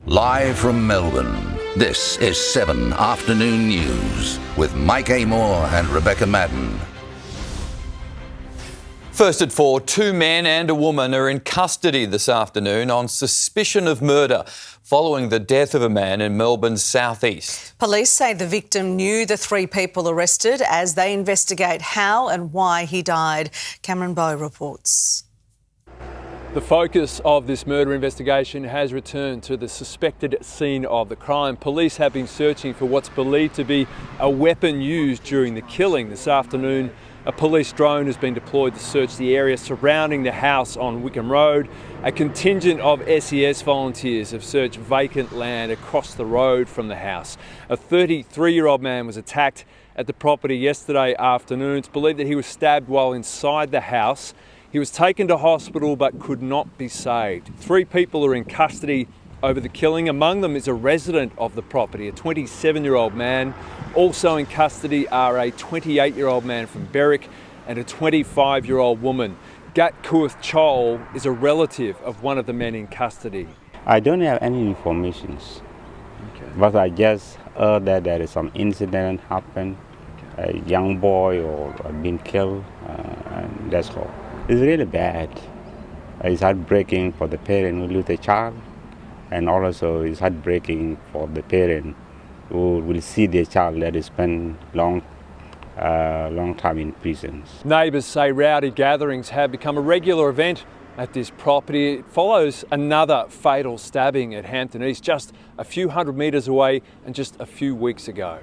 Live from Melbourne, this is 7 Afternoon News with Mike Amor and Rebecca Maddern. First at 4, 2 men and a woman are in custody this afternoon on suspicion of murder following the death of a man in Melbourne's southeast. Police say the victim knew the 3 people arrested as they investigate how and why he died. Cameron Bowe reports. The focus of this murder investigation has returned to the suspected scene of the crime. Police have been searching for what's believed to be a weapon used during the killing. This afternoon, a police drone has been deployed to search the area surrounding the house on Wickham Road. A contingent of SES volunteers have searched vacant land across the road from the house. A 33-year-old man was attacked at the property yesterday afternoon. It's believed that he was stabbed while inside the house. He was taken to hospital but could not be saved. 3 people are in custody over the killing. Among them is a resident of the property, a 27-year-old man. Also in custody are a 28-year-old man from Berwick and a 25-year-old woman. Gat Kuith Chol is a relative of one of the men in custody. I don't have any information, but I just heard that there is some incident happened, a young boy or been killed, and that's all. It's really bad. It's heartbreaking for the parent who lose a child, and also it's heartbreaking for the parent who will see their child that has spent long time in prisons. Neighbours say rowdy gatherings have become a regular event at this property. It follows another fatal stabbing at Hampton East, just a few hundred metres away and just a few weeks ago.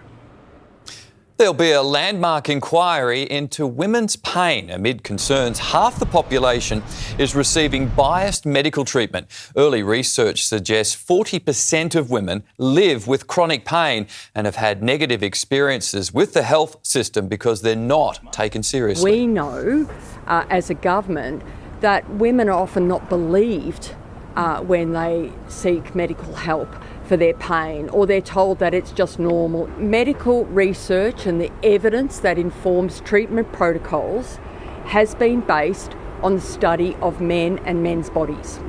There'll be a landmark inquiry into women's pain amid concerns half the population is receiving biased medical treatment. Early research suggests 40% of women live with chronic pain and have had negative experiences with the health system because they're not taken seriously. We know as a government that women are often not believed when they seek medical help for their pain, or they're told that it's just normal. Medical research and the evidence that informs treatment protocols has been based on the study of men and men's bodies.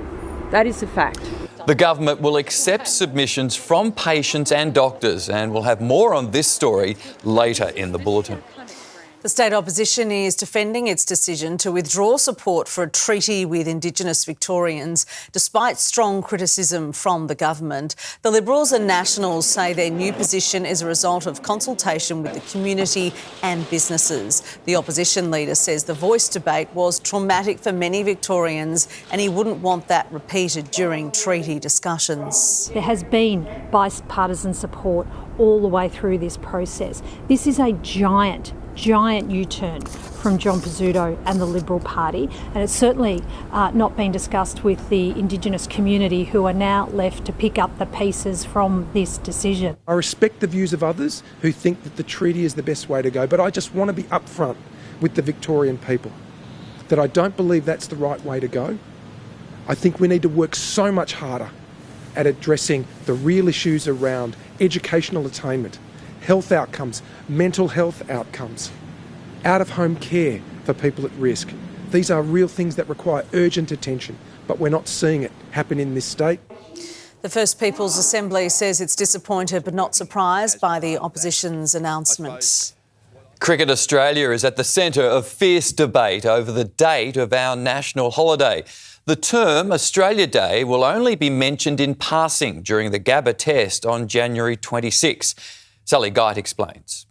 That is a fact. The government will accept submissions from patients and doctors, and we'll have more on this story later in the bulletin. The state opposition is defending its decision to withdraw support for a treaty with Indigenous Victorians, despite strong criticism from the government. The Liberals and Nationals say their new position is a result of consultation with the community and businesses. The opposition leader says the Voice debate was traumatic for many Victorians and he wouldn't want that repeated during treaty discussions. There has been bipartisan support all the way through this process. This is a giant U-turn from John Pizzuto and the Liberal Party, and it's certainly not been discussed with the Indigenous community, who are now left to pick up the pieces from this decision. I respect the views of others who think that the treaty is the best way to go, but I just want to be upfront with the Victorian people that I don't believe that's the right way to go. I think we need to work so much harder at addressing the real issues around educational attainment, health outcomes, mental health outcomes, out-of-home care for people at risk. These are real things that require urgent attention, but we're not seeing it happen in this state. The First Peoples Assembly says it's disappointed but not surprised by the opposition's announcement. Cricket Australia is at the centre of fierce debate over the date of our national holiday. The term Australia Day will only be mentioned in passing during the Gabba test on January 26. Sally Guite explains.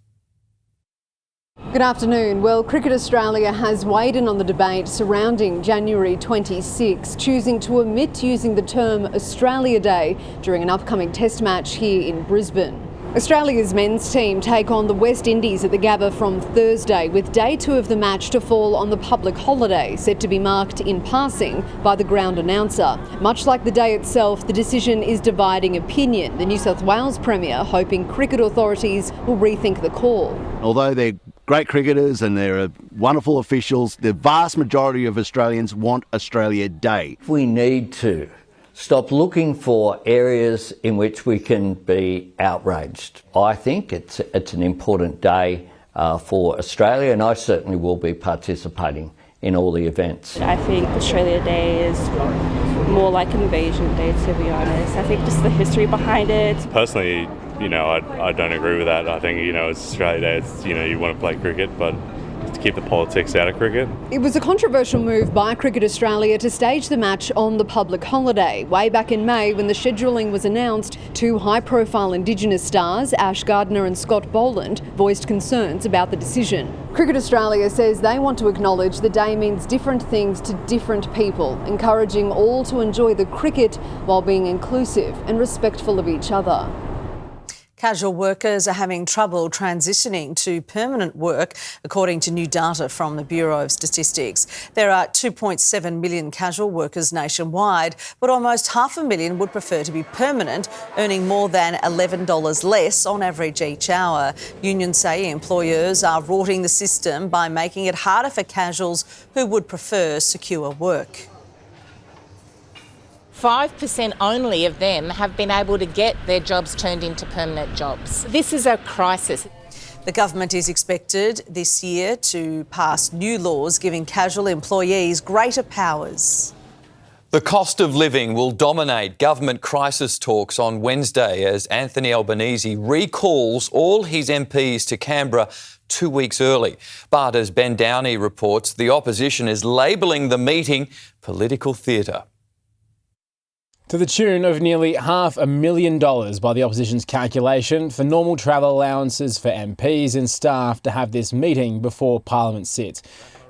Good afternoon. Well, Cricket Australia has weighed in on the debate surrounding January 26, choosing to omit using the term Australia Day during an upcoming test match here in Brisbane. Australia's men's team take on the West Indies at the Gabba from Thursday, with day 2 of the match to fall on the public holiday, set to be marked in passing by the ground announcer. Much like the day itself, the decision is dividing opinion. The New South Wales Premier hoping cricket authorities will rethink the call. Although they're great cricketers and they're wonderful officials, the vast majority of Australians want Australia Day. We need to stop looking for areas in which we can be outraged. I think it's an important day for Australia, and I certainly will be participating in all the events. I think Australia Day is more like Invasion Day, to be honest. I think just the history behind it. Personally, I don't agree with that. I think, it's Australia Day, it's, you want to play cricket, but to keep the politics out of cricket. It was a controversial move by Cricket Australia to stage the match on the public holiday. Way back in May, when the scheduling was announced, two high-profile Indigenous stars, Ash Gardner and Scott Boland, voiced concerns about the decision. Cricket Australia says they want to acknowledge the day means different things to different people, encouraging all to enjoy the cricket while being inclusive and respectful of each other. Casual workers are having trouble transitioning to permanent work, according to new data from the Bureau of Statistics. There are 2.7 million casual workers nationwide, but almost 500,000 would prefer to be permanent, earning more than $11 less on average each hour. Unions say employers are rorting the system by making it harder for casuals who would prefer secure work. 5% only of them have been able to get their jobs turned into permanent jobs. This is a crisis. The government is expected this year to pass new laws giving casual employees greater powers. The cost of living will dominate government crisis talks on Wednesday as Anthony Albanese recalls all his MPs to Canberra 2 weeks early. But as Ben Downey reports, the opposition is labelling the meeting political theatre. To the tune of nearly $500,000 by the opposition's calculation for normal travel allowances for MPs and staff to have this meeting before Parliament sits.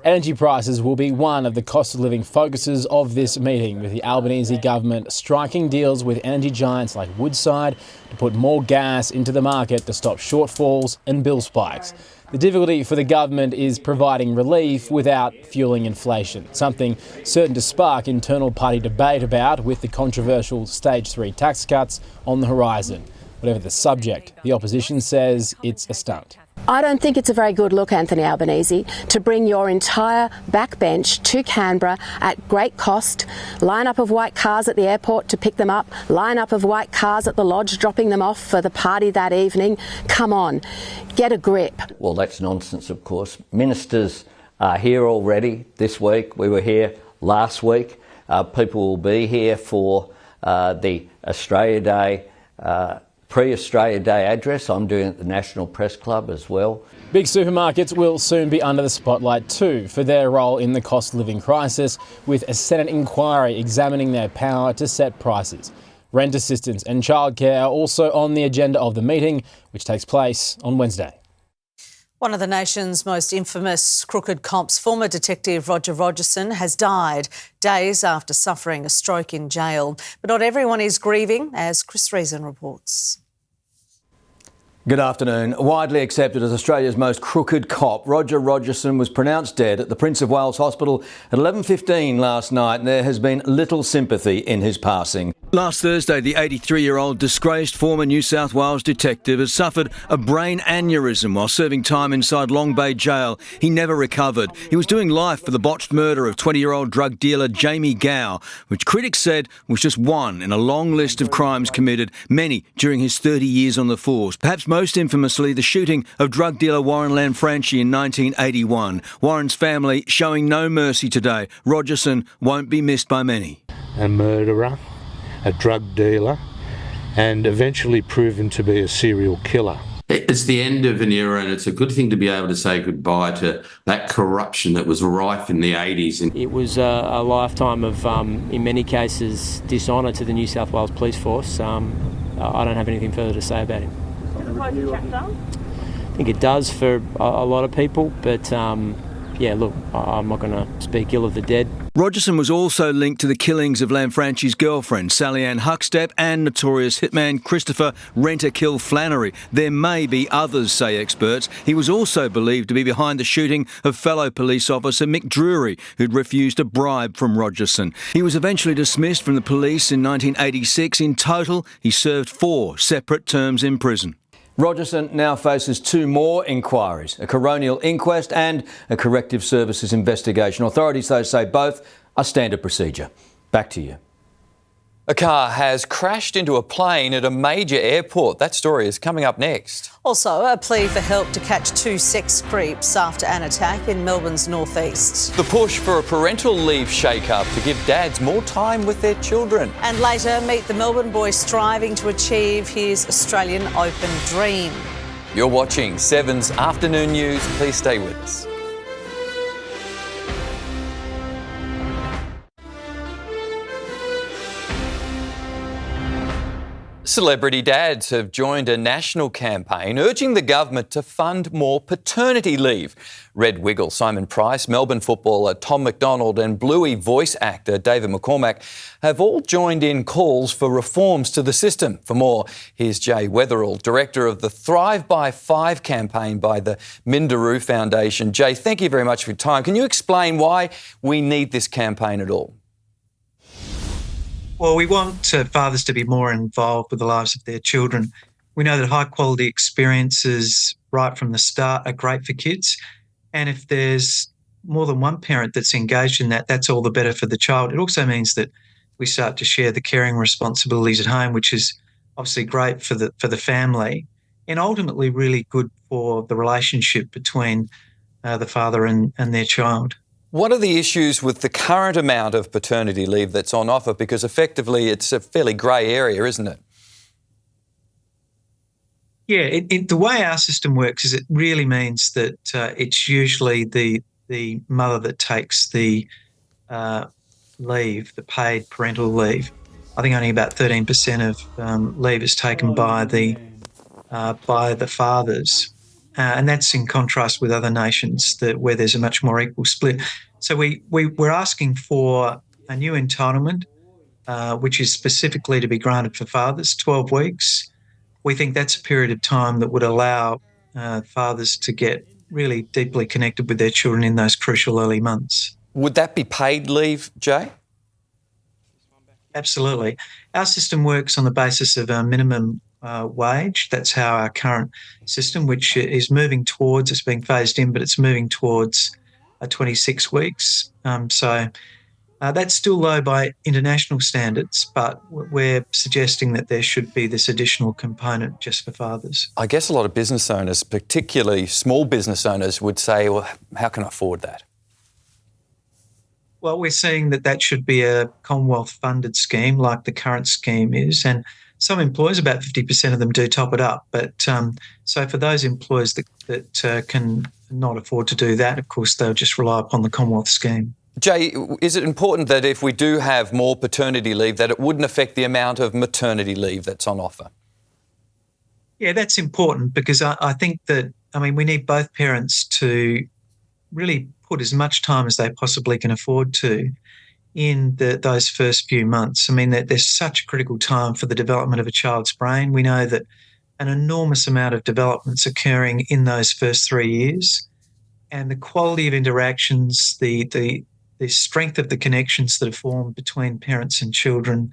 Energy prices will be one of the cost of living focuses of this meeting, with the Albanese government striking deals with energy giants like Woodside to put more gas into the market to stop shortfalls and bill spikes. The difficulty for the government is providing relief without fueling inflation, something certain to spark internal party debate about, with the controversial Stage 3 tax cuts on the horizon. Whatever the subject, the opposition says it's a stunt. I don't think it's a very good look, Anthony Albanese, to bring your entire backbench to Canberra at great cost, line up of white cars at the airport to pick them up, line up of white cars at the lodge dropping them off for the party that evening. Come on, get a grip. Well, that's nonsense, of course. Ministers are here already this week. We were here last week. People will be here for the Australia Day pre-Australia Day address. I'm doing it at the National Press Club as well. Big supermarkets will soon be under the spotlight too for their role in the cost of living crisis, with a Senate inquiry examining their power to set prices. Rent assistance and childcare are also on the agenda of the meeting, which takes place on Wednesday. One of the nation's most infamous crooked cops, former detective Rogerson, has died days after suffering a stroke in jail. But not everyone is grieving, as Chris Reason reports. Good afternoon. Widely accepted as Australia's most crooked cop, Rogerson was pronounced dead at the Prince of Wales Hospital at 11:15 last night, and there has been little sympathy in his passing. Last Thursday, the 83-year-old disgraced former New South Wales detective has suffered a brain aneurysm while serving time inside Long Bay Jail. He never recovered. He was doing life for the botched murder of 20-year-old drug dealer Gelmi, which critics said was just one in a long list of crimes committed, many during his 30 years on the force. Perhaps most infamously, the shooting of drug dealer Warren Lanfranchi in 1981. Warren's family showing no mercy today. Rogerson won't be missed by many. A murderer, a drug dealer, and eventually proven to be a serial killer. It's the end of an era, and it's a good thing to be able to say goodbye to that corruption that was rife in the 80s. It was a lifetime of, in many cases, dishonour to the New South Wales Police Force. I don't have anything further to say about him. I think it does for a lot of people, but yeah, look, I'm not going to speak ill of the dead. Rogerson was also linked to the killings of Lanfranchi's girlfriend, Sally Ann Huckstep, and notorious hitman Christopher Rent-A-Kill Flannery. There may be others, say experts. He was also believed to be behind the shooting of fellow police officer Mick Drury, who'd refused a bribe from Rogerson. He was eventually dismissed from the police in 1986. In total, he served 4 separate terms in prison. Rogerson now faces 2 more inquiries, a coronial inquest and a corrective services investigation. Authorities, though, say both are standard procedure. Back to you. A car has crashed into a plane at a major airport. That story is coming up next. Also, a plea for help to catch 2 sex creeps after an attack in Melbourne's northeast. The push for a parental leave shake-up to give dads more time with their children. And later, meet the Melbourne boy striving to achieve his Australian Open dream. You're watching 7's Afternoon News. Please stay with us. Celebrity dads have joined a national campaign urging the government to fund more paternity leave. Red Wiggle Simon Price, Melbourne footballer Tom McDonald and Bluey voice actor David McCormack have all joined in calls for reforms to the system. For more, here's Jay Weatherall, director of the Thrive by 5 campaign by the Minderoo Foundation. Jay, thank you very much for your time. Can you explain why we need this campaign at all? Well, we want fathers to be more involved with the lives of their children. We know that high-quality experiences right from the start are great for kids. And if there's more than one parent that's engaged in that, that's all the better for the child. It also means that we start to share the caring responsibilities at home, which is obviously great for the family and ultimately really good for the relationship between the father and their child. What are the issues with the current amount of paternity leave that's on offer? Because effectively it's a fairly grey area, isn't it? Yeah, the way our system works is it really means that it's usually the mother that takes the leave, the paid parental leave. I think only about 13% of leave is taken by the fathers. And that's in contrast with other nations where there's a much more equal split. So we're asking for a new entitlement, which is specifically to be granted for fathers, 12 weeks. We think that's a period of time that would allow fathers to get really deeply connected with their children in those crucial early months. Would that be paid leave, Jay? Absolutely. Our system works on the basis of a minimum wage. That's how our current system, which is moving towards, it's being phased in, but it's moving towards 26 weeks. So that's still low by international standards, but we're suggesting that there should be this additional component just for fathers. I guess a lot of business owners, particularly small business owners, would say, well, how can I afford that? Well, we're seeing that should be a Commonwealth-funded scheme like the current scheme is, and some employers, about 50% of them, do top it up. But so for those employers that can not afford to do that, of course, they'll just rely upon the Commonwealth scheme. Jay, is it important that if we do have more paternity leave, that it wouldn't affect the amount of maternity leave that's on offer? Yeah, that's important because I think that, we need both parents to really put as much time as they possibly can afford to in those first few months. There's such a critical time for the development of a child's brain. We know that an enormous amount of development's occurring in those first 3 years, and the quality of interactions, the strength of the connections that are formed between parents and children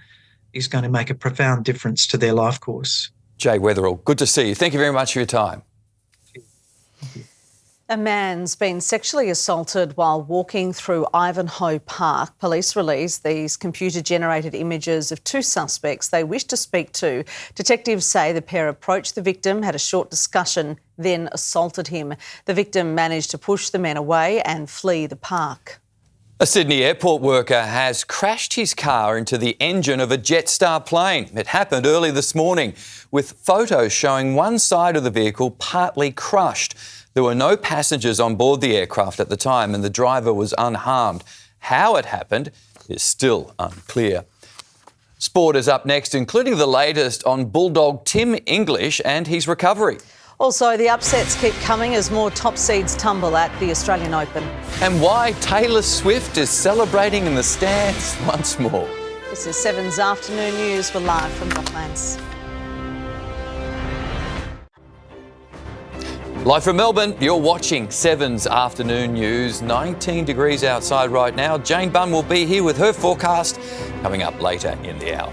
is going to make a profound difference to their life course. Jay Weatherall, good to see you. Thank you very much for your time. Thank you. A man's been sexually assaulted while walking through Ivanhoe Park. Police released these computer-generated images of 2 suspects they wish to speak to. Detectives say the pair approached the victim, had a short discussion, then assaulted him. The victim managed to push the men away and flee the park. A Sydney airport worker has crashed his car into the engine of a Jetstar plane. It happened early this morning, with photos showing one side of the vehicle partly crushed. There were no passengers on board the aircraft at the time and the driver was unharmed. How it happened is still unclear. Sport is up next, including the latest on Bulldog Tim English and his recovery. Also, the upsets keep coming as more top seeds tumble at the Australian Open. And why Taylor Swift is celebrating in the stands once more. This is 7's Afternoon News. We're live from Docklands. Live from Melbourne, you're watching 7's Afternoon News. 19 degrees outside right now. Jane Bunn will be here with her forecast coming up later in the hour.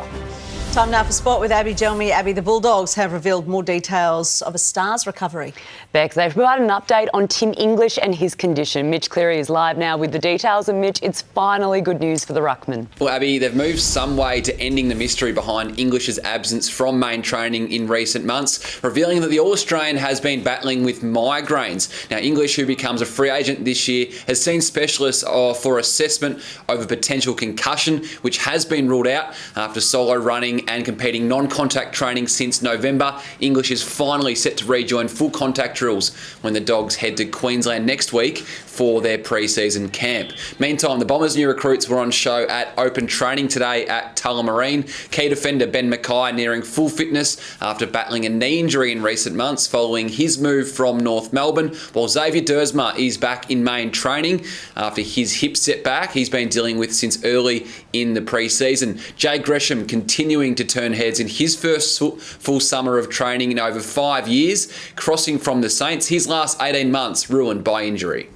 Time now for sport with Abbey Gelmi. Abbey, the Bulldogs have revealed more details of a star's recovery. Beck, they've provided an update on Tim English and his condition. Mitch Cleary is live now with the details, and Mitch, it's finally good news for the ruckman. Well, Abbey, they've moved some way to ending the mystery behind English's absence from main training in recent months, revealing that the All-Australian has been battling with migraines. Now, English, who becomes a free agent this year, has seen specialists for assessment over potential concussion, which has been ruled out after solo running and competing non-contact training since November. English is finally set to rejoin full contact drills when the Dogs head to Queensland next week for their pre-season camp. Meantime, the Bombers' new recruits were on show at open training today at Tullamarine. Key defender Ben Mackay nearing full fitness after battling a knee injury in recent months following his move from North Melbourne, while Xavier Dersma is back in main training after his hip setback he's been dealing with since early in the pre-season. Jay Gresham continuing to turn heads in his first full summer of training in over 5 years, crossing from the Saints, his last 18 months ruined by injury.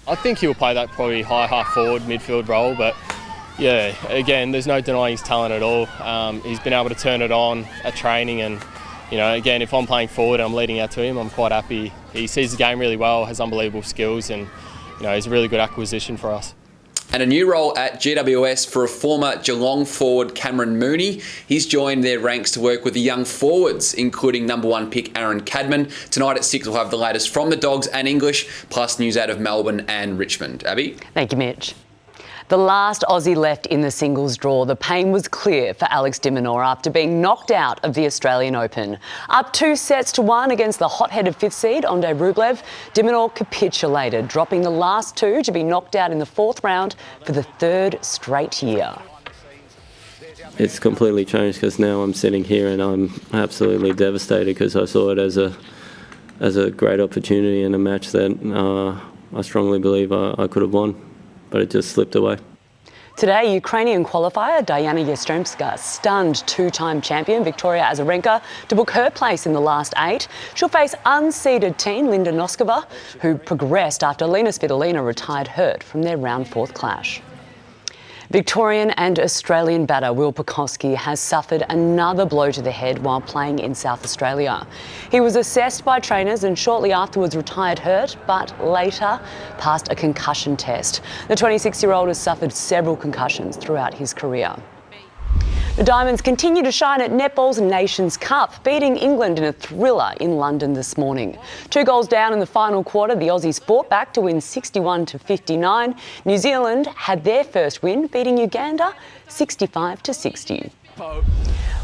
I think he'll play that probably high half forward midfield role, but yeah, again, there's no denying his talent at all. He's been able to turn it on at training, and again, if I'm playing forward and I'm leading out to him, I'm quite happy. He sees the game really well, has unbelievable skills, and he's a really good acquisition for us. And a new role at GWS for a former Geelong forward, Cameron Mooney. He's joined their ranks to work with the young forwards, including number 1 pick Aaron Cadman. Tonight at 6 we'll have the latest from the Dogs and English, plus news out of Melbourne and Richmond. Abbey? Thank you, Mitch. The last Aussie left in the singles draw, the pain was clear for Alex de Minaur after being knocked out of the Australian Open. Up 2-1 against the hot-headed 5th seed, Andrei Rublev, de Minaur capitulated, dropping the last 2 to be knocked out in the 4th round for the 3rd straight year. It's completely changed because now I'm sitting here and I'm absolutely devastated because I saw it as a great opportunity and a match that I strongly believe I could have won. But it just slipped away. Today, Ukrainian qualifier Diana Yastremska stunned 2-time champion Victoria Azarenka to book her place in the last 8. She'll face unseeded teen Linda Noskova, who progressed after Lena Svitolina retired hurt from their round 4th clash. Victorian and Australian batter Will Pucovski has suffered another blow to the head while playing in South Australia. He was assessed by trainers and shortly afterwards retired hurt, but later passed a concussion test. The 26-year-old has suffered several concussions throughout his career. The Diamonds continue to shine at netball's Nations Cup, beating England in a thriller in London this morning. 2 goals down in the final quarter, the Aussies fought back to win 61-59. New Zealand had their first win, beating Uganda 65-60.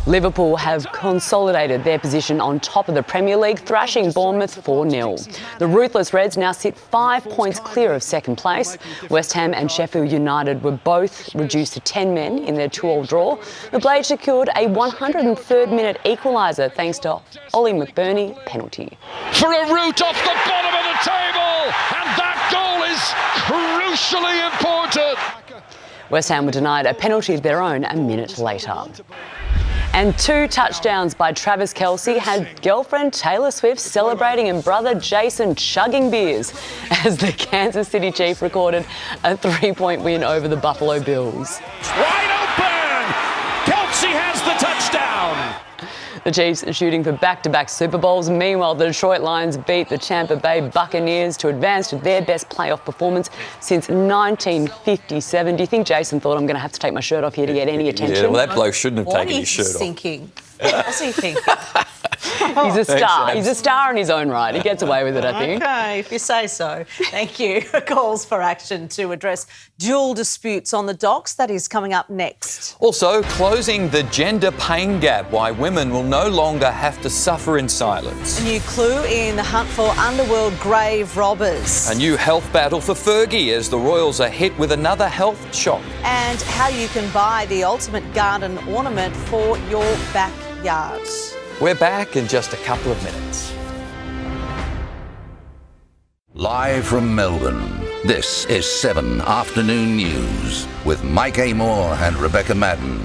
Liverpool have consolidated their position on top of the Premier League, thrashing Bournemouth 4-0. The ruthless Reds now sit 5 points clear of second place. West Ham and Sheffield United were both reduced to 10 men in their 2-2 draw. The Blades secured a 103rd-minute equaliser thanks to Ollie McBurney penalty. For a root off the bottom of the table, and that goal is crucially important. West Ham were denied a penalty of their own a minute later. And 2 touchdowns by Travis Kelce had girlfriend Taylor Swift celebrating and brother Jason chugging beers as the Kansas City Chief recorded a 3-point win over the Buffalo Bills. Wide open! Kelce has the touchdown! The Chiefs are shooting for back-to-back Super Bowls. Meanwhile, the Detroit Lions beat the Tampa Bay Buccaneers to advance to their best playoff performance since 1957. Do you think Jason thought, I'm going to have to take my shirt off here to get any attention? Yeah, well, that bloke shouldn't have taken his shirt off. What's he thinking? He's a star. He's a star in his own right. He gets away with it, I think. OK, if you say so. Thank you. Calls for action to address dual disputes on the docks. That is coming up next. Also, closing the gender pain gap, why women will no longer have to suffer in silence. A new clue in the hunt for underworld grave robbers. A new health battle for Fergie as the Royals are hit with another health shock. And how you can buy the ultimate garden ornament for your backyard. We're back in just a couple of minutes. Live from Melbourne, this is 7 Afternoon News with Mike Amor and Rebecca Maddern.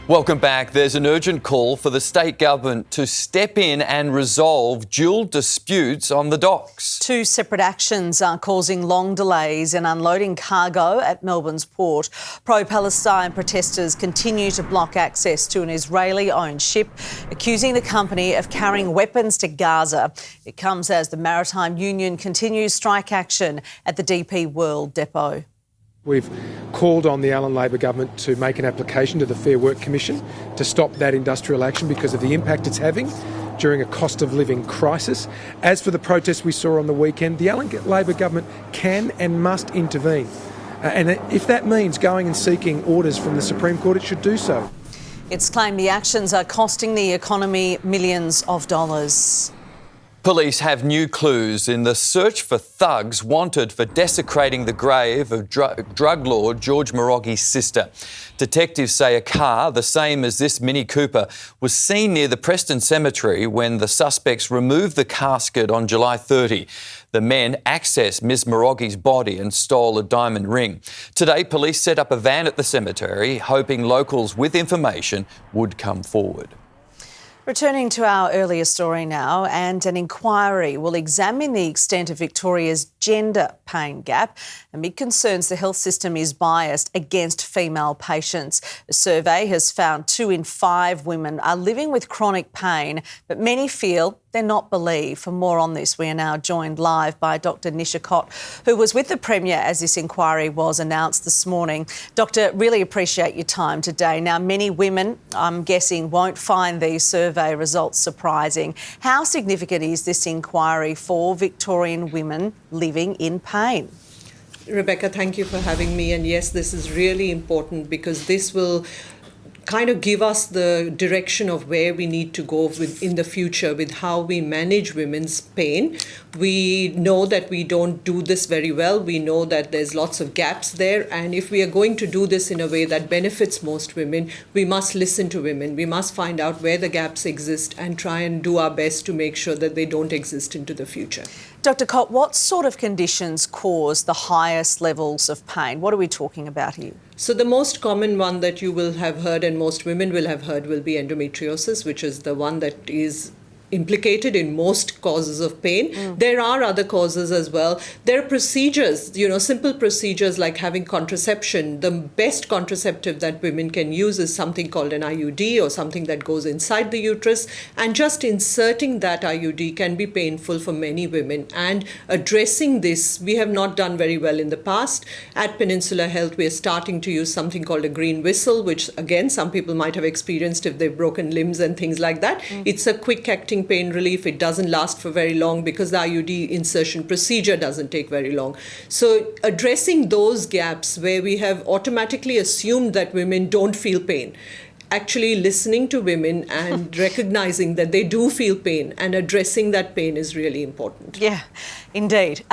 Welcome back. There's an urgent call for the state government to step in and resolve dual disputes on the docks. Two separate actions are causing long delays in unloading cargo at Melbourne's port. Pro-Palestine protesters continue to block access to an Israeli-owned ship, accusing the company of carrying weapons to Gaza. It comes as the Maritime Union continues strike action at the DP World depot. We've called on the Allen Labor government to make an application to the Fair Work Commission to stop that industrial action because of the impact it's having during a cost of living crisis. As for the protests we saw on the weekend, the Allen Labor government can and must intervene. And if that means going and seeking orders from the Supreme Court, it should do so. It's claimed the actions are costing the economy millions of dollars. Police have new clues in the search for thugs wanted for desecrating the grave of drug lord George Moroggy's sister. Detectives say a car, the same as this Mini Cooper, was seen near the Preston Cemetery when the suspects removed the casket on July 30. The men accessed Ms Moroggy's body and stole a diamond ring. Today, police set up a van at the cemetery, hoping locals with information would come forward. Returning to our earlier story now, and an inquiry will examine the extent of Victoria's gender pain gap amid concerns the health system is biased against female patients. A survey has found 2 in 5 women are living with chronic pain, but many feel they're not believed. For more on this, we are now joined live by Dr Nisha Kott, who was with the Premier as this inquiry was announced this morning. Doctor, really appreciate your time today. Now, many women, I'm guessing, won't find these survey results surprising. How significant is this inquiry for Victorian women living in pain? Rebecca, thank you for having me. And yes, this is really important because this will kind of give us the direction of where we need to go in the future with how we manage women's pain. We know that we don't do this very well. We know that there's lots of gaps there. And if we are going to do this in a way that benefits most women, we must listen to women. We must find out where the gaps exist and try and do our best to make sure that they don't exist into the future. Dr Kott, what sort of conditions cause the highest levels of pain? What are we talking about here? So the most common one that you will have heard and most women will have heard will be endometriosis, which is the one that is implicated in most causes of pain. There are other causes as well. There are procedures, simple procedures like having contraception. The best contraceptive that women can use is something called an IUD or something that goes inside the uterus. And just inserting that IUD can be painful for many women. And addressing this, we have not done very well in the past. At Peninsula Health, we are starting to use something called a green whistle, which again, some people might have experienced if they've broken limbs and things like that. It's a quick acting pain relief. It doesn't last for very long because the IUD insertion procedure doesn't take very long. So addressing those gaps where we have automatically assumed that women don't feel pain, actually listening to women and recognizing that they do feel pain and addressing that pain is really important. Yeah, indeed.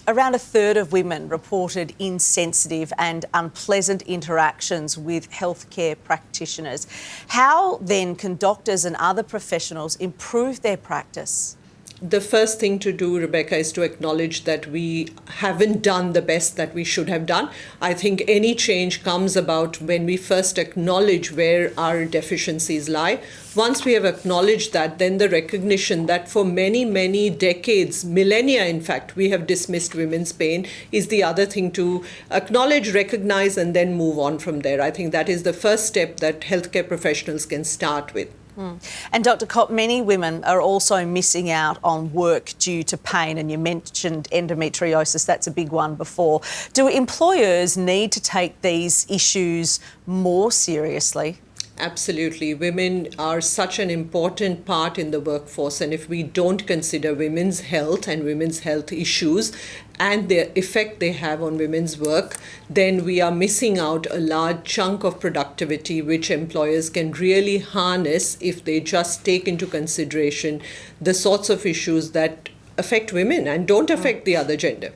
Around a third of women reported insensitive and unpleasant interactions with healthcare practitioners. How then can doctors and other professionals improve their practice? The first thing to do, Rebecca, is to acknowledge that we haven't done the best that we should have done. I think any change comes about when we first acknowledge where our deficiencies lie. Once we have acknowledged that, then the recognition that for many, many decades, millennia in fact, we have dismissed women's pain is the other thing to acknowledge, recognize, and then move on from there. I think that is the first step that healthcare professionals can start with. And Dr Kott, many women are also missing out on work due to pain, and you mentioned endometriosis, that's a big one before. Do employers need to take these issues more seriously? Absolutely. Women are such an important part in the workforce, and if we don't consider women's health and women's health issues and the effect they have on women's work, then we are missing out a large chunk of productivity which employers can really harness if they just take into consideration the sorts of issues that affect women and don't affect the other gender.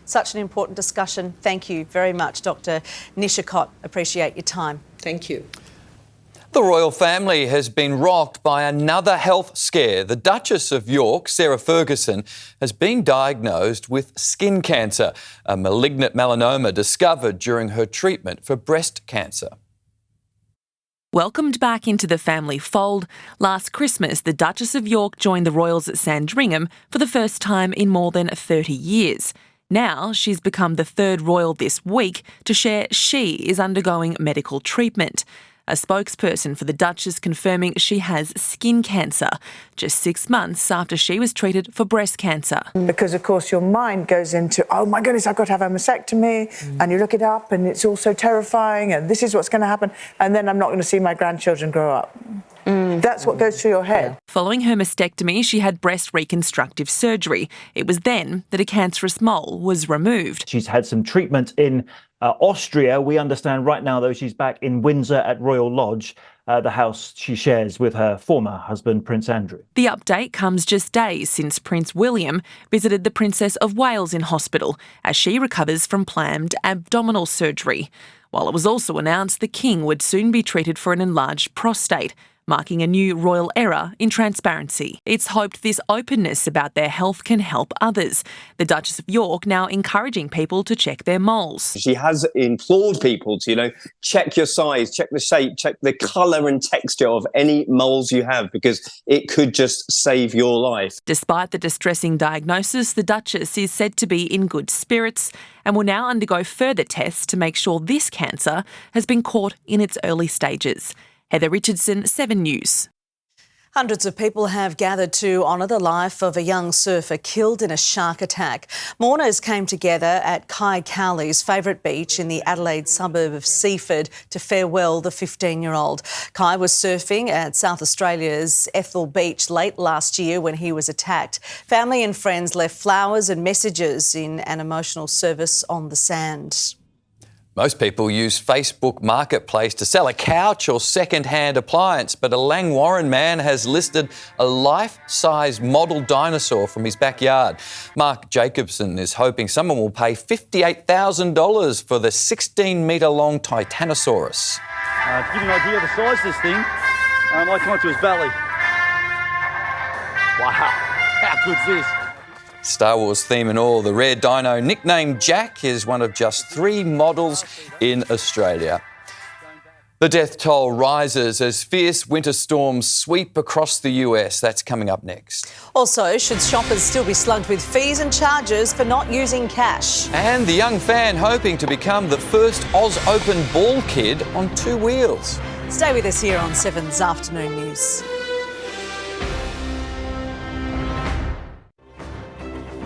Such an important discussion. Thank you very much, Dr Nisha Kott. Appreciate your time. Thank you. The royal family has been rocked by another health scare. The Duchess of York, Sarah Ferguson, has been diagnosed with skin cancer, a malignant melanoma discovered during her treatment for breast cancer. Welcomed back into the family fold, last Christmas the Duchess of York joined the royals at Sandringham for the first time in more than 30 years. Now she's become the third royal this week to share she is undergoing medical treatment. A spokesperson for the Duchess confirming she has skin cancer, just 6 months after she was treated for breast cancer. Because, of course, your mind goes into, oh, my goodness, I've got to have a mastectomy, and you look it up, and it's all so terrifying, and this is what's going to happen, and then I'm not going to see my grandchildren grow up. That's what goes through your head. Following her mastectomy, she had breast reconstructive surgery. It was then that a cancerous mole was removed. She's had some treatment in Austria. We understand right now, though, she's back in Windsor at Royal Lodge, the house she shares with her former husband, Prince Andrew. The update comes just days since Prince William visited the Princess of Wales in hospital as she recovers from planned abdominal surgery. While it was also announced the King would soon be treated for an enlarged prostate, marking a new royal era in transparency. It's hoped this openness about their health can help others. The Duchess of York now encouraging people to check their moles. She has implored people to, check your size, check the shape, check the colour and texture of any moles you have, because it could just save your life. Despite the distressing diagnosis, the Duchess is said to be in good spirits and will now undergo further tests to make sure this cancer has been caught in its early stages. Heather Richardson, 7 News. Hundreds of people have gathered to honour the life of a young surfer killed in a shark attack. Mourners came together at Kai Cowley's favourite beach in the Adelaide suburb of Seaford to farewell the 15-year-old. Kai was surfing at South Australia's Ethel Beach late last year when he was attacked. Family and friends left flowers and messages in an emotional service on the sand. Most people use Facebook Marketplace to sell a couch or second-hand appliance, but a Langwarrin man has listed a life-size model dinosaur from his backyard. Mark Jacobson is hoping someone will pay $58,000 for the 16-metre-long Titanosaurus. To give you an idea of the size of this thing, I come up to his belly. Wow, how good's this? Star Wars theme and all, the rare dino nicknamed Jack is one of just 3 models in Australia. The death toll rises as fierce winter storms sweep across the US. That's coming up next. Also, should shoppers still be slugged with fees and charges for not using cash? And the young fan hoping to become the first Oz Open ball kid on 2 wheels. Stay with us here on 7's Afternoon News.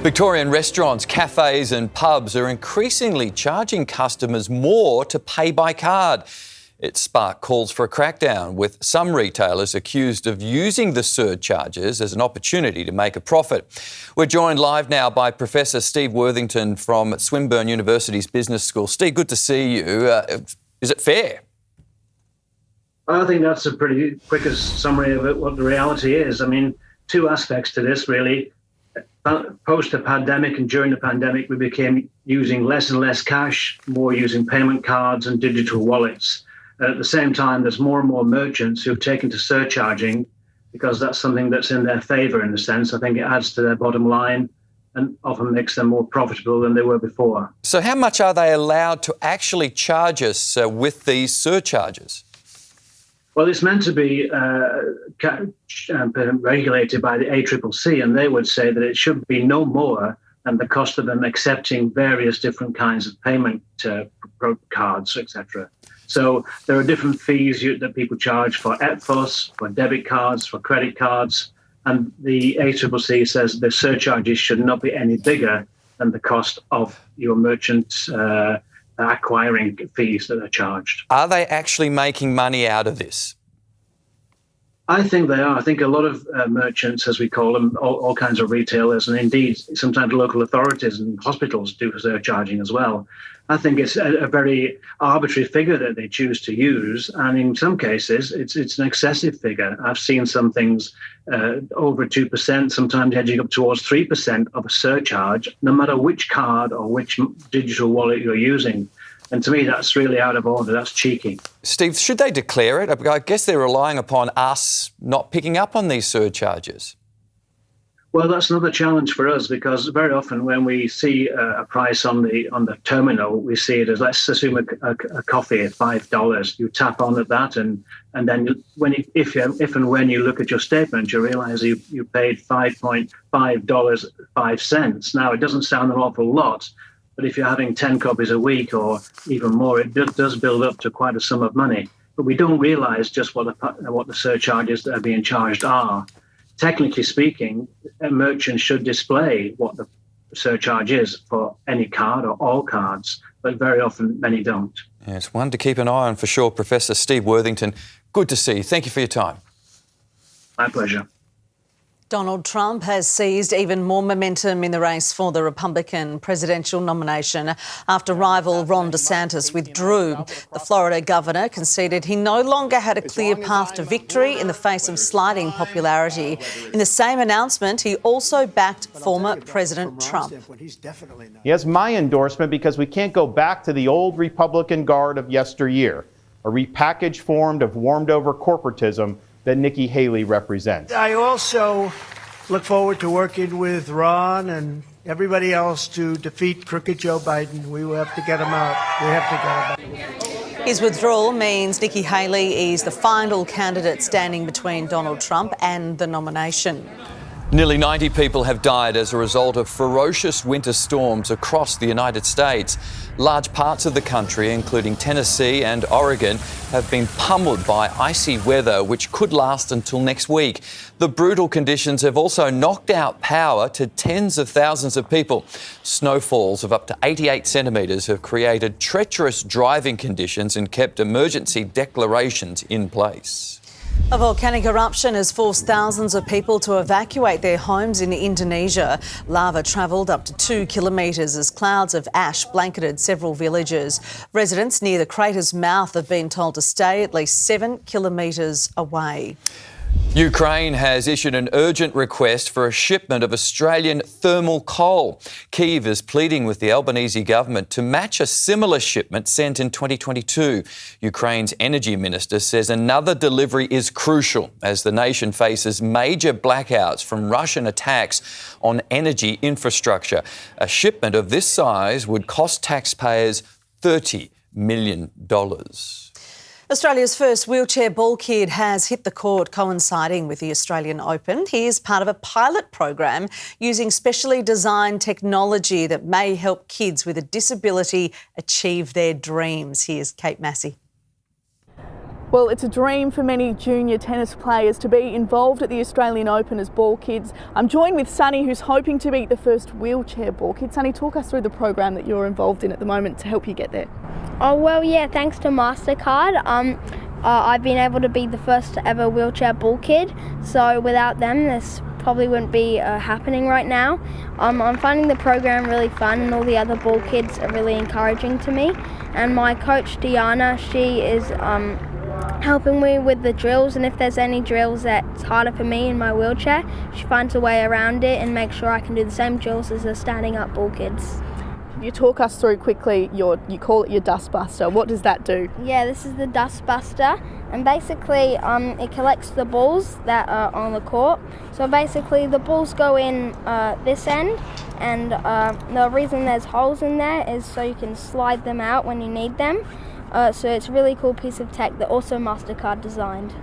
Victorian restaurants, cafes and pubs are increasingly charging customers more to pay by card. It sparked calls for a crackdown, with some retailers accused of using the surcharges as an opportunity to make a profit. We're joined live now by Professor Steve Worthington from Swinburne University's Business School. Steve, good to see you. Is it fair? I think that's a pretty quick summary of it, what the reality is. I mean, 2 aspects to this, really. Post the pandemic and during the pandemic, we became using less and less cash, more using payment cards and digital wallets. At the same time, there's more and more merchants who've taken to surcharging because that's something that's in their favour in a sense. I think it adds to their bottom line and often makes them more profitable than they were before. So how much are they allowed to actually charge us with these surcharges? Well, it's meant to be regulated by the ACCC, and they would say that it should be no more than the cost of them accepting various different kinds of payment cards, etc. So there are different fees that people charge for EPFOS, for debit cards, for credit cards, and the ACCC says the surcharges should not be any bigger than the cost of your merchant acquiring fees that are charged. Are they actually making money out of this? I think they are. I think a lot of merchants, as we call them, all kinds of retailers, and indeed sometimes local authorities and hospitals do surcharging as well. I think it's a very arbitrary figure that they choose to use, and in some cases it's an excessive figure. I've seen some things over 2%, sometimes edging up towards 3% of a surcharge, no matter which card or which digital wallet you're using. And to me, that's really out of order. That's cheeky. Steve, should they declare it? I guess they're relying upon us not picking up on these surcharges. Well, that's another challenge for us, because very often when we see a price on the terminal, we see it as, let's assume a coffee at $5. You tap on at that, and then if and when you look at your statement, you realise you paid $5.5. Now, it doesn't sound an awful lot, but if you're having 10 copies a week or even more, it does build up to quite a sum of money. But we don't realise just what the surcharges that are being charged are. Technically speaking, a merchant should display what the surcharge is for any card or all cards, but very often many don't. Yeah, it's one to keep an eye on for sure. Professor Steve Worthington, good to see you. Thank you for your time. My pleasure. Donald Trump has seized even more momentum in the race for the Republican presidential nomination after rival Ron DeSantis withdrew. The Florida governor conceded he no longer had a clear path to victory in the face of sliding popularity. In the same announcement, he also backed former President Trump. He has my endorsement because we can't go back to the old Republican guard of yesteryear, a repackaged form of warmed-over corporatism that Nikki Haley represents. I also look forward to working with Ron and everybody else to defeat crooked Joe Biden. We will have to get him out. We have to get him out. His withdrawal means Nikki Haley is the final candidate standing between Donald Trump and the nomination. Nearly 90 people have died as a result of ferocious winter storms across the United States. Large parts of the country, including Tennessee and Oregon, have been pummeled by icy weather, which could last until next week. The brutal conditions have also knocked out power to tens of thousands of people. Snowfalls of up to 88 centimetres have created treacherous driving conditions and kept emergency declarations in place. A volcanic eruption has forced thousands of people to evacuate their homes in Indonesia. Lava travelled up to 2 kilometres as clouds of ash blanketed several villages. Residents near the crater's mouth have been told to stay at least 7 kilometres away. Ukraine has issued an urgent request for a shipment of Australian thermal coal. Kyiv is pleading with the Albanese government to match a similar shipment sent in 2022. Ukraine's energy minister says another delivery is crucial as the nation faces major blackouts from Russian attacks on energy infrastructure. A shipment of this size would cost taxpayers $30 million. Australia's first wheelchair ball kid has hit the court coinciding with the Australian Open. He is part of a pilot program using specially designed technology that may help kids with a disability achieve their dreams. Here's Kate Massey. Well, it's a dream for many junior tennis players to be involved at the Australian Open as ball kids. I'm joined with Sunny, who's hoping to be the first wheelchair ball kid. Sunny, talk us through the program that you're involved in at the moment to help you get there. Oh, well, yeah, thanks to MasterCard, I've been able to be the first ever wheelchair ball kid. So without them, this probably wouldn't be happening right now. I'm finding the program really fun, and all the other ball kids are really encouraging to me. And my coach, Diana, she is helping me with the drills, and if there's any drills that's harder for me in my wheelchair, she finds a way around it and makes sure I can do the same drills as the standing up ball kids. You talk us through quickly, you call it your dust buster. What does that do? Yeah, this is the dust buster, and basically it collects the balls that are on the court. So basically the balls go in this end, and the reason there's holes in there is so you can slide them out when you need them. So it's a really cool piece of tech that also MasterCard designed.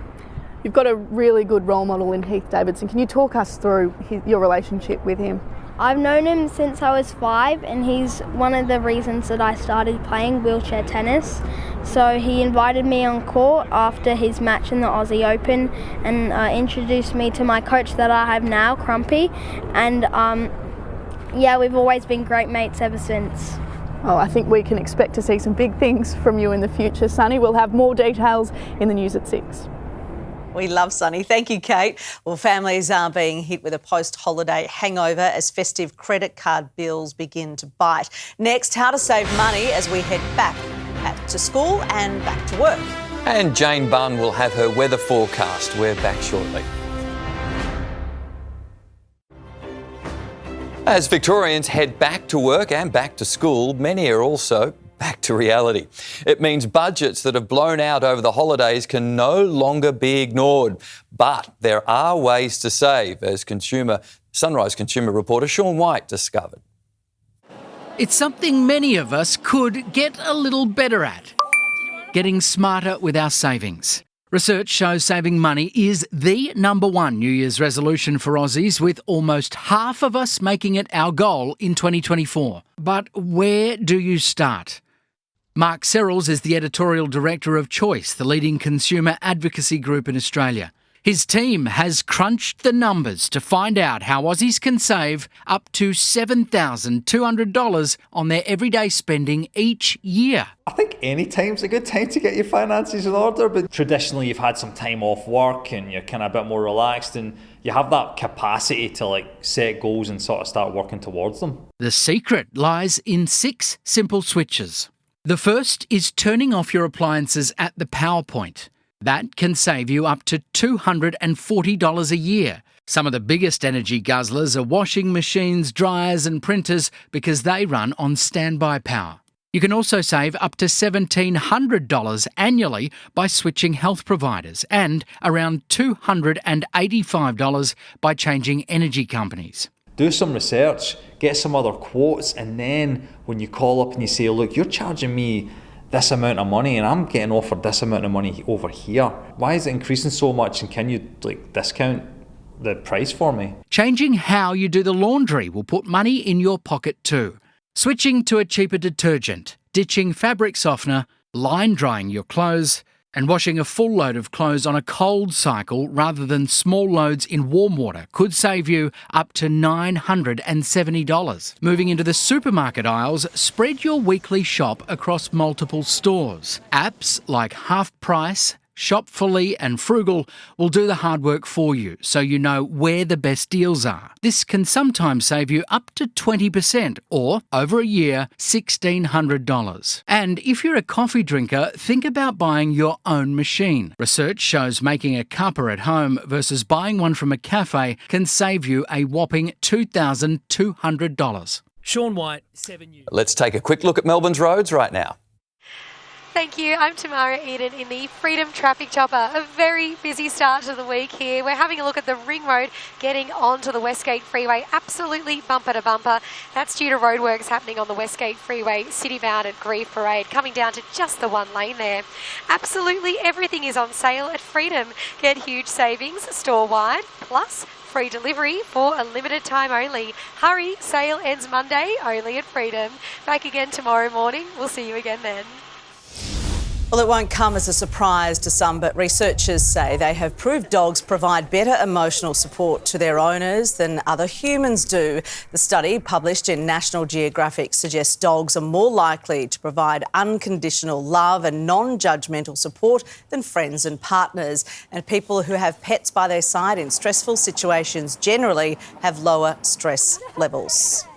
You've got a really good role model in Heath Davidson. Can you talk us through your relationship with him? I've known him since I was 5, and he's one of the reasons that I started playing wheelchair tennis. So he invited me on court after his match in the Aussie Open and introduced me to my coach that I have now, Crumpy. And yeah, we've always been great mates ever since. Well, I think we can expect to see some big things from you in the future, Sunny. We'll have more details in the news at 6. We love Sunny. Thank you, Kate. Well, families are being hit with a post-holiday hangover as festive credit card bills begin to bite. Next, how to save money as we head back to school and back to work. And Jane Bunn will have her weather forecast. We're back shortly. As Victorians head back to work and back to school, many are also back to reality. It means budgets that have blown out over the holidays can no longer be ignored. But there are ways to save, as Sunrise consumer reporter Sean White discovered. It's something many of us could get a little better at. Getting smarter with our savings. Research shows saving money is the #1 New Year's resolution for Aussies, with almost half of us making it our goal in 2024. But where do you start? Mark Serrels is the editorial director of Choice, the leading consumer advocacy group in Australia. His team has crunched the numbers to find out how Aussies can save up to $7,200 on their everyday spending each year. I think any time's a good time to get your finances in order, but traditionally you've had some time off work and you're kind of a bit more relaxed and you have that capacity to set goals and sort of start working towards them. The secret lies in 6 simple switches. The first is turning off your appliances at the power point. That can save you up to $240 a year. Some of the biggest energy guzzlers are washing machines, dryers and printers because they run on standby power. You can also save up to $1,700 annually by switching health providers and around $285 by changing energy companies. Do some research, get some other quotes, and then when you call up and you say, look, you're charging me this amount of money and I'm getting offered this amount of money over here. Why is it increasing so much and can you discount the price for me? Changing how you do the laundry will put money in your pocket too. Switching to a cheaper detergent, ditching fabric softener, line drying your clothes, and washing a full load of clothes on a cold cycle rather than small loads in warm water could save you up to $970. Moving into the supermarket aisles, spread your weekly shop across multiple stores. Apps like Half Price, Shop Fully and Frugal will do the hard work for you so you know where the best deals are. This can sometimes save you up to 20% or, over a year, $1,600. And if you're a coffee drinker, think about buying your own machine. Research shows making a cuppa at home versus buying one from a cafe can save you a whopping $2,200. Sean White, 7 News. Let's take a quick look at Melbourne's roads right now. Thank you. I'm Tamara Eden in the Freedom Traffic Chopper. A very busy start to the week here. We're having a look at the Ring Road getting onto the Westgate Freeway. Absolutely bumper to bumper. That's due to roadworks happening on the Westgate Freeway, city-bound at Grieve Parade, coming down to just the one lane there. Absolutely everything is on sale at Freedom. Get huge savings store-wide, plus free delivery for a limited time only. Hurry, sale ends Monday, only at Freedom. Back again tomorrow morning. We'll see you again then. Well, it won't come as a surprise to some, but researchers say they have proved dogs provide better emotional support to their owners than other humans do. The study, published in National Geographic, suggests dogs are more likely to provide unconditional love and non-judgmental support than friends and partners. And people who have pets by their side in stressful situations generally have lower stress levels.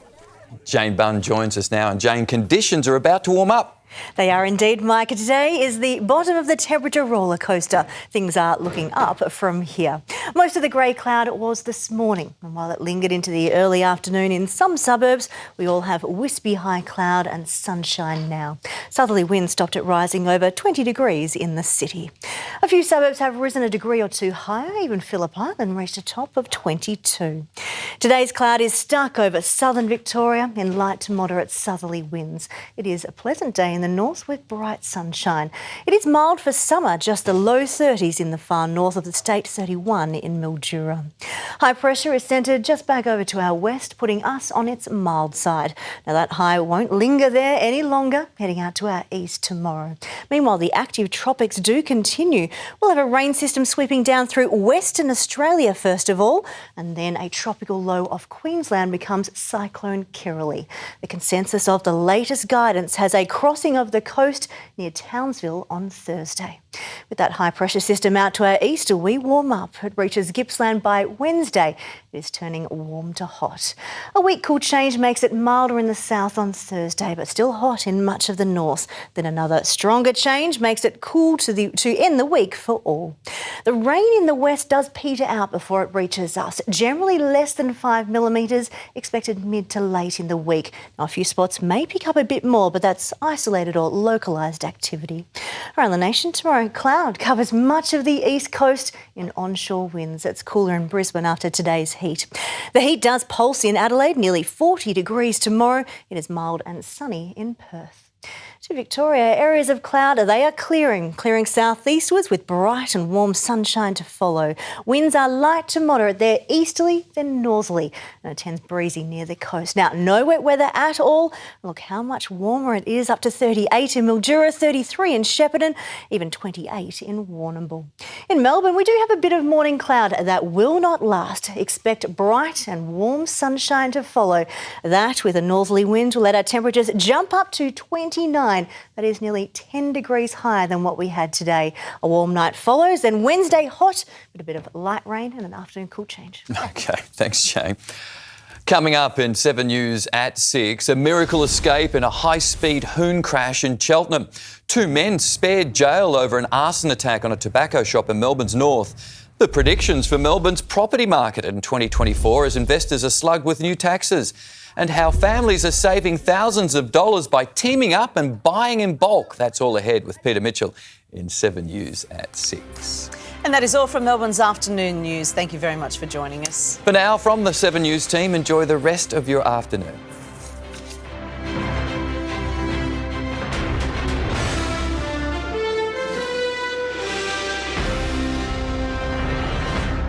Jane Bunn joins us now. And Jane, conditions are about to warm up. They are indeed, Mike. Today is the bottom of the temperature roller coaster. Things are looking up from here. Most of the grey cloud was this morning, and while it lingered into the early afternoon in some suburbs, we all have wispy high cloud and sunshine now. Southerly winds stopped it rising over 20 degrees in the city. A few suburbs have risen a degree or two higher. Even Phillip Island reached a top of 22. Today's cloud is stuck over southern Victoria in light to moderate southerly winds. It is a pleasant day in the north with bright sunshine. It is mild for summer, just the low 30s in the far north of the state, 31 in Mildura. High pressure is centred just back over to our west, putting us on its mild side. Now that high won't linger there any longer, heading out to our east tomorrow. Meanwhile, the active tropics do continue. We'll have a rain system sweeping down through Western Australia first of all, and then a tropical low off Queensland becomes Cyclone Kirrily. The consensus of the latest guidance has a crossing of the coast near Townsville on Thursday. With that high pressure system out to our east, we warm up. It reaches Gippsland by Wednesday. It is turning warm to hot. A weak cool change makes it milder in the south on Thursday, but still hot in much of the north. Then another stronger change makes it cool to end the week for all. The rain in the west does peter out before it reaches us. Generally less than 5 millimetres, expected mid to late in the week. Now, a few spots may pick up a bit more, but that's isolated or localised activity. Around the nation tomorrow, cloud covers much of the east coast in onshore winds. It's cooler in Brisbane after today's heat. The heat does pulse in Adelaide, nearly 40 degrees tomorrow. It is mild and sunny in Perth. To Victoria, areas of cloud, they are clearing southeastwards with bright and warm sunshine to follow. Winds are light to moderate. They're easterly, then northerly, and it tends breezy near the coast. Now, no wet weather at all. Look how much warmer it is, up to 38 in Mildura, 33 in Shepparton, even 28 in Warrnambool. In Melbourne, we do have a bit of morning cloud that will not last. Expect bright and warm sunshine to follow. That, with a northerly wind, will let our temperatures jump up to 29. That is nearly 10 degrees higher than what we had today. A warm night follows, and Wednesday hot, with a bit of light rain and an afternoon cool change. OK, thanks, Jane. Coming up in 7 News at 6, a miracle escape in a high-speed hoon crash in Cheltenham. 2 men spared jail over an arson attack on a tobacco shop in Melbourne's north. The predictions for Melbourne's property market in 2024 as investors are slugged with new taxes, and how families are saving thousands of dollars by teaming up and buying in bulk. That's all ahead with Peter Mitchell in 7 News at 6. And that is all from Melbourne's afternoon news. Thank you very much for joining us. For now, from the 7 News team, enjoy the rest of your afternoon.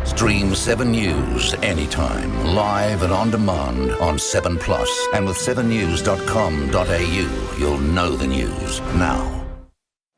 Stream 7 News anytime, live and on demand on 7plus. And with 7news.com.au, you'll know the news now.